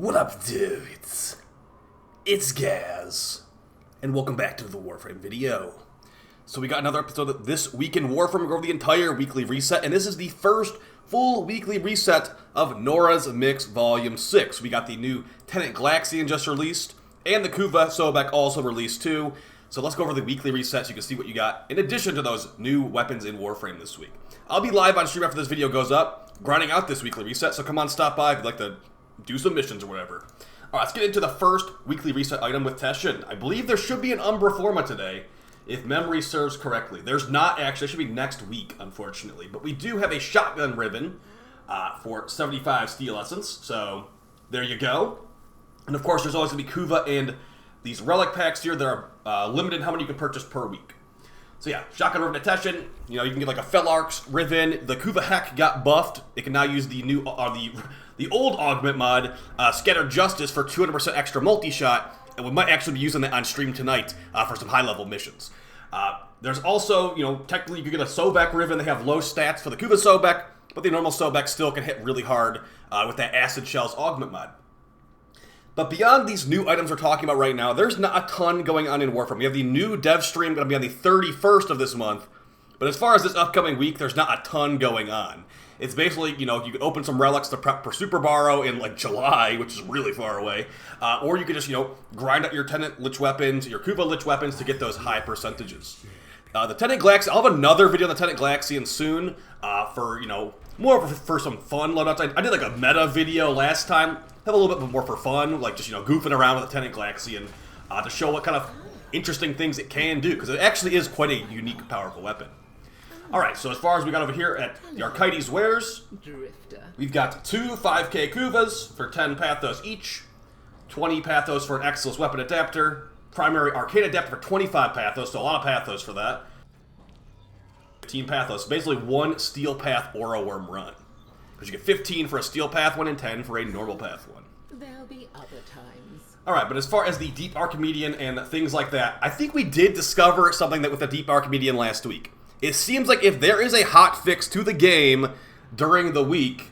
What up, dudes? It's Gaz, and welcome back to the Warframe video. So we got another episode of This Week in Warframe. We go over the entire weekly reset, and this is the first full weekly reset of Nora's Mix Volume 6. We got the new Tenant Galaxian just released, and the Kuva Sobek also released too. So let's go over the weekly reset so you can see what you got, in addition to those new weapons in Warframe this week. I'll be live on stream after this video goes up, grinding out this weekly reset, so come on, stop by if you'd like to do some missions or whatever. Alright, let's get into the first weekly reset item with Teshin. I believe there should be an Umbra Forma today, if memory serves correctly. There's not actually, it should be next week, unfortunately. But we do have a shotgun ribbon for 75 steel essence, so there you go. And of course, there's always going to be Kuva and these relic packs here that are limited how many you can purchase per week. So yeah, shotgun ribbon at Teshin. You know, you can get like a Felarx ribbon. The Kuva Heck got buffed. It can now use the new, the old augment mod, Scattered Justice, for 200% extra multi-shot. And we might actually be using that on stream tonight for some high-level missions. There's also, you know, technically you can get a Sobek ribbon. They have low stats for the Kuva Sobek, but the normal Sobek still can hit really hard with that Acid Shells augment mod. But beyond these new items we're talking about right now, there's not a ton going on in Warframe. We have the new dev stream going to be on the 31st of this month. But as far as this upcoming week, there's not a ton going on. It's basically, you know, you can open some relics to prep for Super Borrow in, like, July, which is really far away. Or you can just, you know, grind out your Tenant Lich weapons, your Kuva Lich weapons to get those high percentages. The Tenant Galaxian, I'll have another video on the Tenant Galaxian soon for, you know, more for some fun loadouts. I did, like, a meta video last time. Have a little bit more for fun, like just, you know, goofing around with the Tenant Galaxian to show what kind of interesting things it can do, because it actually is quite a unique, powerful weapon. Alright, so as far as we got over here at the Archimedean wares, we've got two 5k Kuvas for 10 Pathos each, 20 Pathos for an Exilus Weapon Adapter, Primary Arcane Adapter for 25 Pathos, so a lot of Pathos for that. 15 Pathos, basically one Steel Path Aura Worm run. Because you get 15 for a Steel Path one and 10 for a Normal Path one. There'll be other times. Alright, but as far as the Deep Archimedean and things like that, I think we did discover something that with the Deep Archimedean last week. It seems like if there is a hot fix to the game during the week,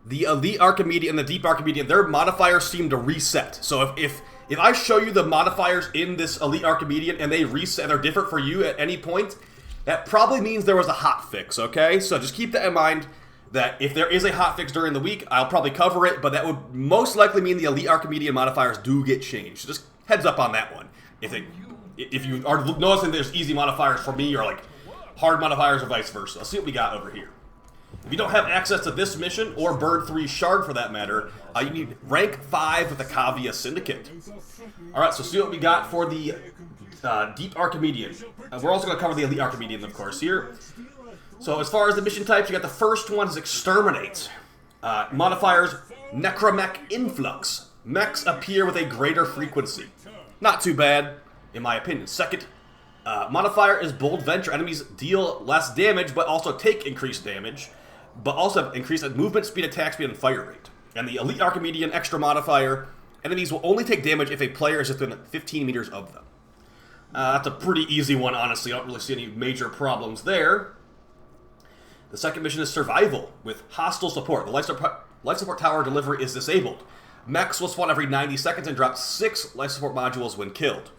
the Elite Archimedean and the Deep Archimedean, their modifiers seem to reset. So if I show you the modifiers in this Elite Archimedean and they reset and they're different for you at any point, that probably means there was a hot fix, okay? So just keep that in mind, that if there is a hot fix during the week, I'll probably cover it, but that would most likely mean the Elite Archimedean modifiers do get changed. So just heads up on that one. If you are noticing there's easy modifiers for me or like hard modifiers or vice versa. Let's see what we got over here. If you don't have access to this mission, or Bird 3 Shard for that matter, you need rank 5 with the Kavia Syndicate. Alright, so see what we got for the Deep Archimedean. We're also going to cover the Elite Archimedean, of course, here. So as far as the mission types, you got the first one is Exterminate. Modifiers, Necromech Influx. Mechs appear with a greater frequency. Not too bad, in my opinion. Second modifier is Bold Venture. Enemies deal less damage, but also take increased damage. But also have increased movement, speed, attack speed, and fire rate. And the Elite Archimedean extra modifier, enemies will only take damage if a player is within 15 meters of them. That's a pretty easy one, honestly. I don't really see any major problems there. The second mission is Survival, with Hostile Support. The life support tower delivery is disabled. Mechs will spawn every 90 seconds and drop 6 life support modules when killed.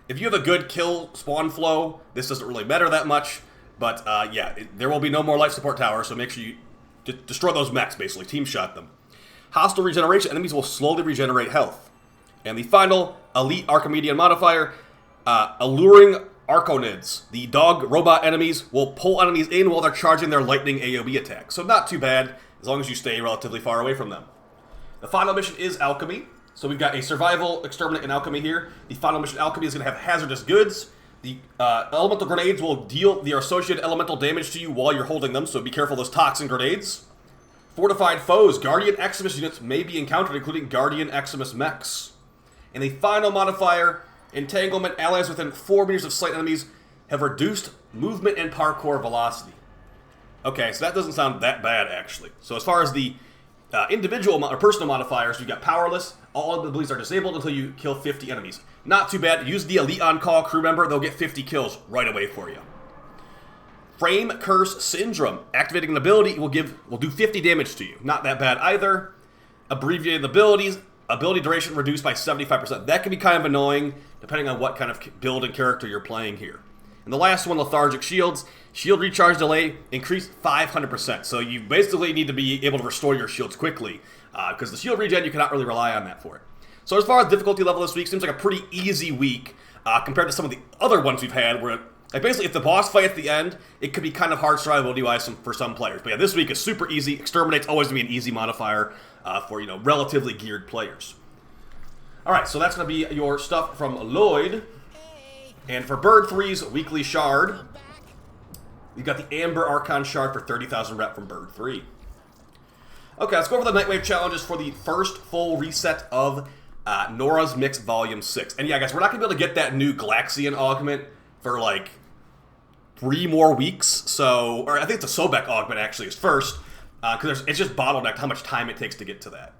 If you have a good kill spawn flow, this doesn't really matter that much, but yeah, there will be no more life support towers, so make sure you destroy those mechs, basically. Team shot them. Hostile Regeneration, enemies will slowly regenerate health. And the final Elite Archimedean modifier, Alluring Archonids. The dog robot enemies will pull enemies in while they're charging their lightning AoE attack. So not too bad, as long as you stay relatively far away from them. The final mission is Alchemy. So we've got a Survival, Exterminate, and Alchemy here. The final mission, Alchemy, is going to have Hazardous Goods. The Elemental Grenades will deal the associated elemental damage to you while you're holding them, so be careful of those Toxin Grenades. Fortified Foes. Guardian Eximus units may be encountered, including Guardian Eximus mechs. And the final modifier, Entanglement. Allies within 4 meters of sight enemies have reduced movement and parkour velocity. Okay, so that doesn't sound that bad, actually. So as far as the individual or personal modifiers, you've got Powerless. All abilities are disabled until you kill 50 enemies. Not too bad. Use the Elite On-Call crew member. They'll get 50 kills right away for you. Frame Curse Syndrome. Activating an ability will do 50 damage to you. Not that bad either. Abbreviated abilities. ability duration reduced by 75%. That can be kind of annoying, depending on what kind of build and character you're playing here. And the last one, lethargic shields. Shield recharge delay increased 500%. So you basically need to be able to restore your shields quickly, because the shield regen, you cannot really rely on that for it. So as far as difficulty level this week, seems like a pretty easy week compared to some of the other ones we've had, where like basically if the boss fight at the end, it could be kind of hard survivability-wise for some players. But yeah, this week is super easy. Exterminate's always going to be an easy modifier for, relatively geared players. All right, so that's going to be your stuff from Lloyd. And for Bird 3's weekly shard, you've got the Amber Archon shard for 30,000 rep from Bird 3. Okay, let's go over the Nightwave challenges for the first full reset of Nora's Mix Volume 6. And yeah, guys, we're not going to be able to get that new Galaxian augment for like 3 more weeks. So, or I think the Sobek augment actually is first, because it's just bottlenecked how much time it takes to get to that.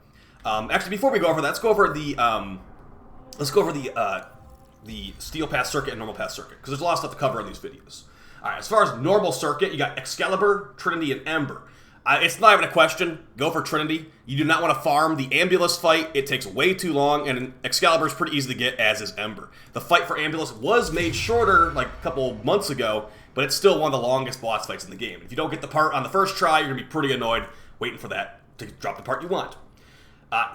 Actually, before we go over that, let's go over the Steel Path Circuit and Normal Path Circuit, because there's a lot of stuff to cover in these videos. Alright, as far as Normal Circuit, you got Excalibur, Trinity, and Ember. It's not even a question. Go for Trinity. You do not want to farm the Ambulus fight. It takes way too long, and Excalibur is pretty easy to get, as is Ember. The fight for Ambulus was made shorter like a couple months ago, but it's still one of the longest boss fights in the game. If you don't get the part on the first try, you're going to be pretty annoyed waiting for that to drop the part you want.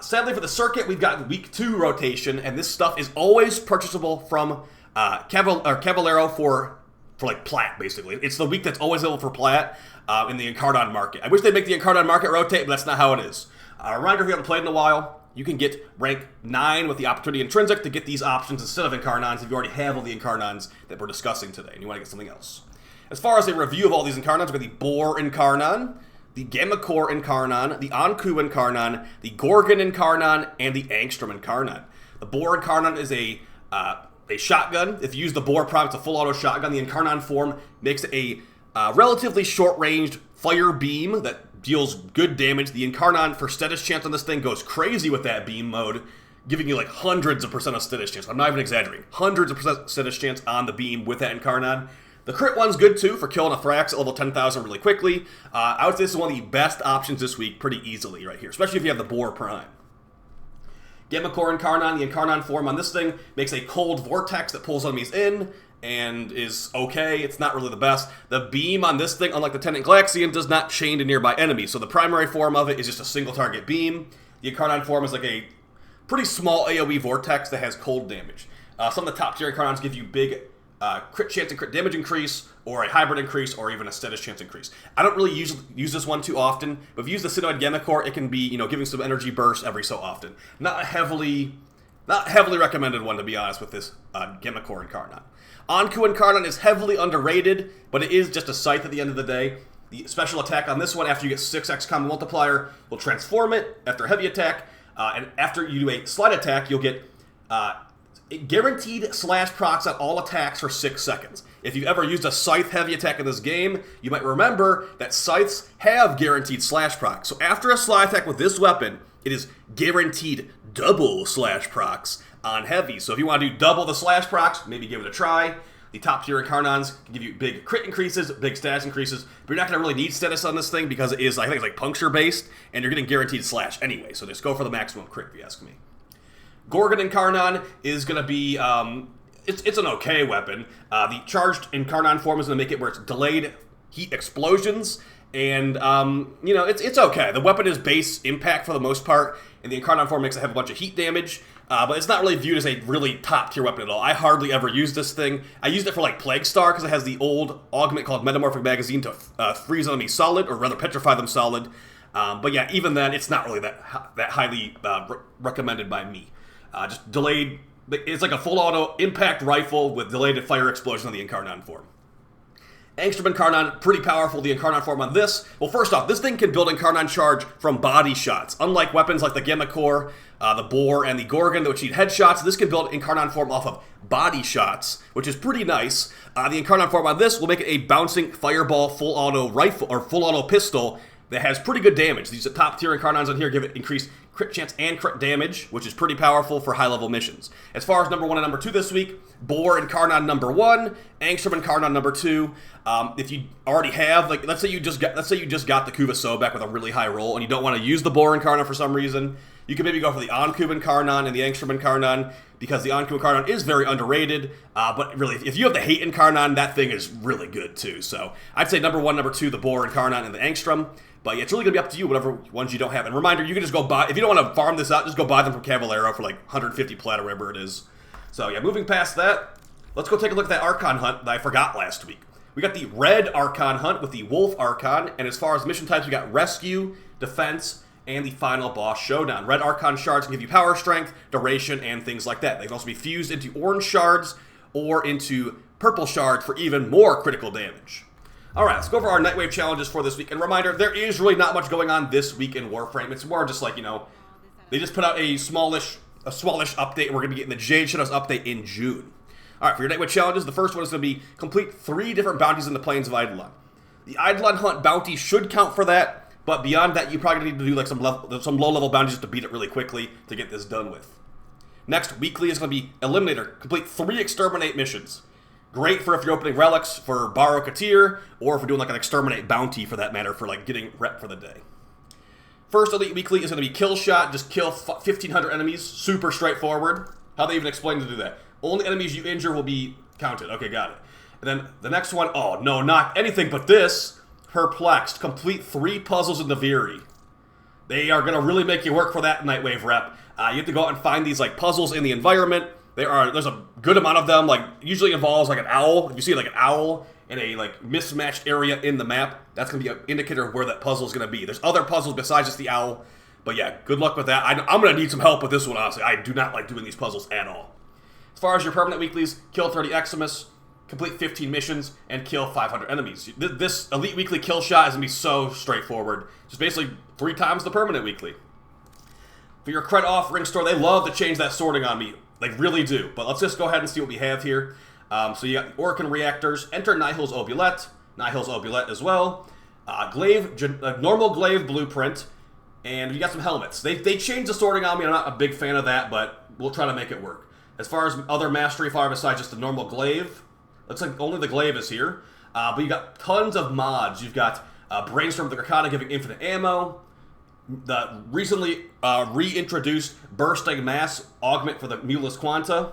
Sadly for the circuit, we've got week 2 rotation, and this stuff is always purchasable from Cavallero for like plat, basically. It's the week that's always available for plat in the Incarnon market. I wish they'd make the Incarnon market rotate, but that's not how it is. Reminder, if you haven't played in a while, you can get rank 9 with the Opportunity Intrinsic to get these options instead of Incarnons if you already have all the Incarnons that we're discussing today and you want to get something else. As far as a review of all these Incarnons, we've got the Boar Incarnon, the Gamma Core Incarnon, the Anku Incarnon, the Gorgon Incarnon, and the Angstrom Incarnon. The Boar Incarnon is a shotgun. If you use the Boar prompt, it's a full auto shotgun. The Incarnon form makes it a relatively short-ranged fire beam that deals good damage. The Incarnon, for status chance on this thing, goes crazy with that beam mode, giving you like hundreds of percent of status chance. I'm not even exaggerating. Hundreds of percent status chance on the beam with that Incarnon. The crit one's good too for killing a Thrax at level 10,000 really quickly. I would say this is one of the best options this week pretty easily right here, especially if you have the Boar Prime. Gamma Core Incarnon, the Incarnon form on this thing makes a cold vortex that pulls enemies in and is okay. It's not really the best. The beam on this thing, unlike the Tenant Galaxian, does not chain to nearby enemies, so the primary form of it is just a single target beam. The Incarnon form is like a pretty small AoE vortex that has cold damage. Some of the top tier Incarnons give you big crit chance and crit damage increase, or a hybrid increase, or even a status chance increase. I don't really use this one too often, but if you use the Synoid Gamma Core, it can be, giving some energy bursts every so often. Not a heavily recommended one, to be honest, with this Gamma Core Incarnon. Anku Incarnon is heavily underrated, but it is just a scythe at the end of the day. The special attack on this one, after you get 6x combo multiplier, will transform it after a heavy attack, and after you do a slide attack, you'll get guaranteed slash procs on all attacks for 6 seconds. If you've ever used a scythe heavy attack in this game, you might remember that scythes have guaranteed slash procs. So after a slide attack with this weapon, it is guaranteed double slash procs on heavy. So if you want to do double the slash procs, maybe give it a try. The top tier Incarnons can give you big crit increases, big status increases, but you're not going to really need status on this thing because it is, I think it's like puncture based, and you're getting guaranteed slash anyway. So just go for the maximum crit, if you ask me. Gorgon Incarnon is going to be, it's an okay weapon. The charged Incarnon form is going to make it where it's delayed heat explosions, and, it's okay. The weapon is base impact for the most part, and the Incarnon form makes it have a bunch of heat damage, but it's not really viewed as a really top-tier weapon at all. I hardly ever use this thing. I used it for, like, Plague Star, because it has the old augment called Metamorphic Magazine to freeze enemies solid, or rather petrify them solid. But yeah, even then, it's not really that highly recommended by me. Just delayed, it's like a full auto impact rifle with delayed fire explosion on the Incarnon form. Angstrom Incarnon, pretty powerful. The Incarnon form on this, well, first off, this thing can build Incarnon charge from body shots. Unlike weapons like the Gamma Core, the Boar, and the Gorgon, which need headshots, this can build Incarnon form off of body shots, which is pretty nice. The Incarnon form on this will make it a bouncing fireball full auto rifle, or full auto pistol, that has pretty good damage. These top tier Incarnons on here give it increased crit chance and crit damage, which is pretty powerful for high level missions. As far as number 1 and number 2 this week, Boar Incarnon number 1, Angstrom Incarnon number 2. If you already have, let's say you just got the Kuva Sobek with a really high roll, and you don't want to use the Boar Incarnon for some reason, You can maybe go for the Anku Incarnon and the Angstrom Incarnon, because the Anku Incarnon is very underrated, but really, if you have the Hate Incarnon, that thing is really good too. So I'd say number 1, number 2, the Boar Incarnon and the Angstrom, but yeah, it's really going to be up to you, whatever ones you don't have. And reminder, you can just go buy, if you don't want to farm this out, just go buy them from Cavallero for like 150 plat or whatever it is. So yeah, moving past that, let's go take a look at that Archon hunt that I forgot last week. We got the Red Archon hunt with the Wolf Archon, and as far as mission types, we got Rescue, Defense, and the final boss showdown. Red Archon shards can give you power, strength, duration, and things like that. They can also be fused into orange shards or into purple shards for even more critical damage. Alright, let's go over our Nightwave challenges for this week. And reminder, there is really not much going on this week in Warframe. It's more just like, you know, they just put out a smallish update, and we're going to be getting the Jade Shadows update in June. Alright, for your Nightwave challenges, the first one is going to be complete 3 different bounties in the Plains of Eidolon. The Eidolon hunt bounty should count for that, but beyond that, you probably need to do like some low-level bounties just to beat it really quickly to get this done with. Next, weekly is going to be Eliminator. Complete 3 Exterminate missions. Great for if you're opening relics for Borrow Katir, or if you're doing like an Exterminate bounty for that matter, for like getting rep for the day. First Elite Weekly is going to be Kill Shot. Just kill 1,500 enemies. Super straightforward. How they even explain to do that. Only enemies you injure will be counted. Okay, got it. And then the next one, oh no, not anything but this. Perplexed. Complete 3 puzzles in the Viri. They are going to really make you work for that Nightwave rep. You have to go out and find these like puzzles in the environment. There's a good amount of them. Like usually involves like an owl. If you see like an owl in a like mismatched area in the map, that's going to be an indicator of where that puzzle is going to be. There's other puzzles besides just the owl. But yeah, good luck with that. I'm going to need some help with this one, honestly. I do not like doing these puzzles at all. As far as your permanent weeklies, kill 30 Eximus, complete 15 missions, and kill 500 enemies. This Elite Weekly kill shot is going to be so straightforward. Just basically 3 times the permanent weekly. For your Cred offering store, they love to change that sorting on me. They really do. But let's just go ahead and see what we have here. So you got the Orcan Reactors, enter Nihil's Obulette as well, normal Glaive Blueprint, and you got some helmets. They changed the sorting on me. I'm not a big fan of that, but we'll try to make it work. As far as other Mastery Fire besides just the normal Glaive, looks like only the Glaive is here. But you got tons of mods. You've got Brainstorm the Gracana giving infinite ammo. The recently reintroduced Bursting Mass augment for the Mulus Quanta.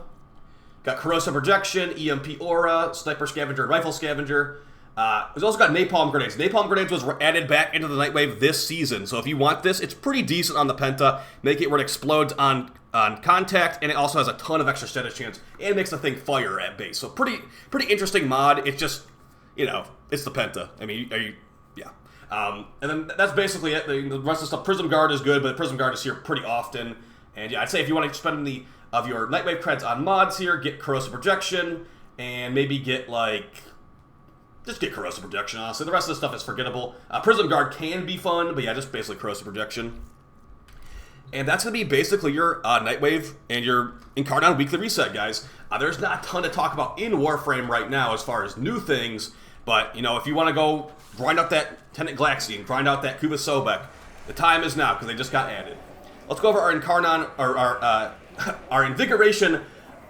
Got Corrosive Projection, EMP Aura, Sniper Scavenger, Rifle Scavenger. We've also got Napalm Grenades. Napalm Grenades was added back into the Nightwave this season. So if you want this, it's pretty decent on the Penta. Make it where it explodes on contact, and it also has a ton of extra status chance, and it makes the thing fire at base. So pretty interesting mod. It's just, you know, it's the Penta. I mean, yeah. And then that's basically it. The rest of the stuff, Prism Guard is good, but Prism Guard is here pretty often. And yeah, I'd say if you want to spend of your Nightwave creds on mods here, get Corrosive Projection, and maybe get just get Corrosive Projection, honestly. The rest of the stuff is forgettable. Prism Guard can be fun, but yeah, just basically Corrosive Projection. And that's going to be basically your Nightwave and your Incarnon Weekly Reset, guys. There's not a ton to talk about in Warframe right now as far as new things, but, you know, if you want to go grind out that Tenant Glaxian, grind out that Kuba Sobek, the time is now, because they just got added. Let's go over our Incarnon, or our Invigoration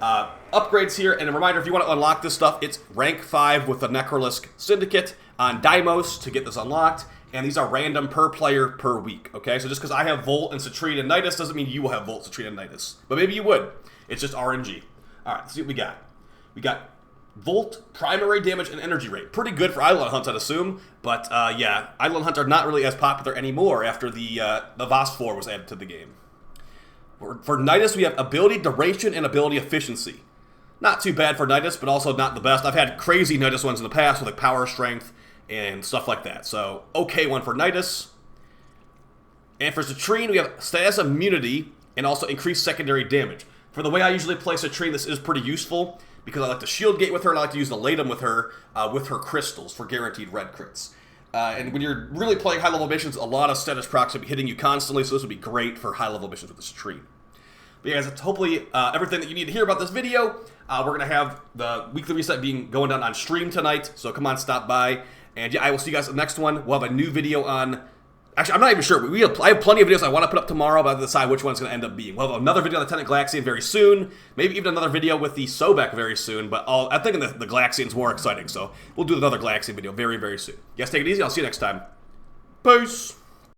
upgrades here, and a reminder, if you want to unlock this stuff, it's rank 5 with the Necrolisk Syndicate on Deimos to get this unlocked, and these are random per player per week, okay? So just because I have Volt and Citrine and Nidus doesn't mean you will have Volt, Citrine, and Nidus. But maybe you would. It's just RNG. Alright, let's see what we got. We got Volt, primary damage, and energy rate. Pretty good for Eidolon hunts, I'd assume. But, yeah, Eidolon hunts are not really as popular anymore after the VOS 4 was added to the game. For Nidus, we have ability duration and ability efficiency. Not too bad for Nidus, but also not the best. I've had crazy Nidus ones in the past with like power strength and stuff like that. So, okay one for Nidus. And for Citrine, we have status immunity and also increased secondary damage. For the way I usually play Citrine, this is pretty useful because I like to shield gate with her and I like to use the Latum with her crystals for guaranteed red crits. And when you're really playing high-level missions, a lot of status procs will be hitting you constantly, so this would be great for high-level missions with this tree. But yeah, guys, that's hopefully everything that you need to hear about this video. We're going to have the weekly reset going down on stream tonight, so come on, stop by. And yeah, I will see you guys in the next one. We'll have a new video on... Actually, I'm not even sure. I have plenty of videos I want to put up tomorrow, but I have to decide which one's going to end up being. We'll have another video on the Tenant Glaxian very soon. Maybe even another video with the Sobek very soon. But I think the Glaxian's more exciting, so we'll do another Glaxian video very, very soon. You guys take it easy. I'll see you next time. Peace!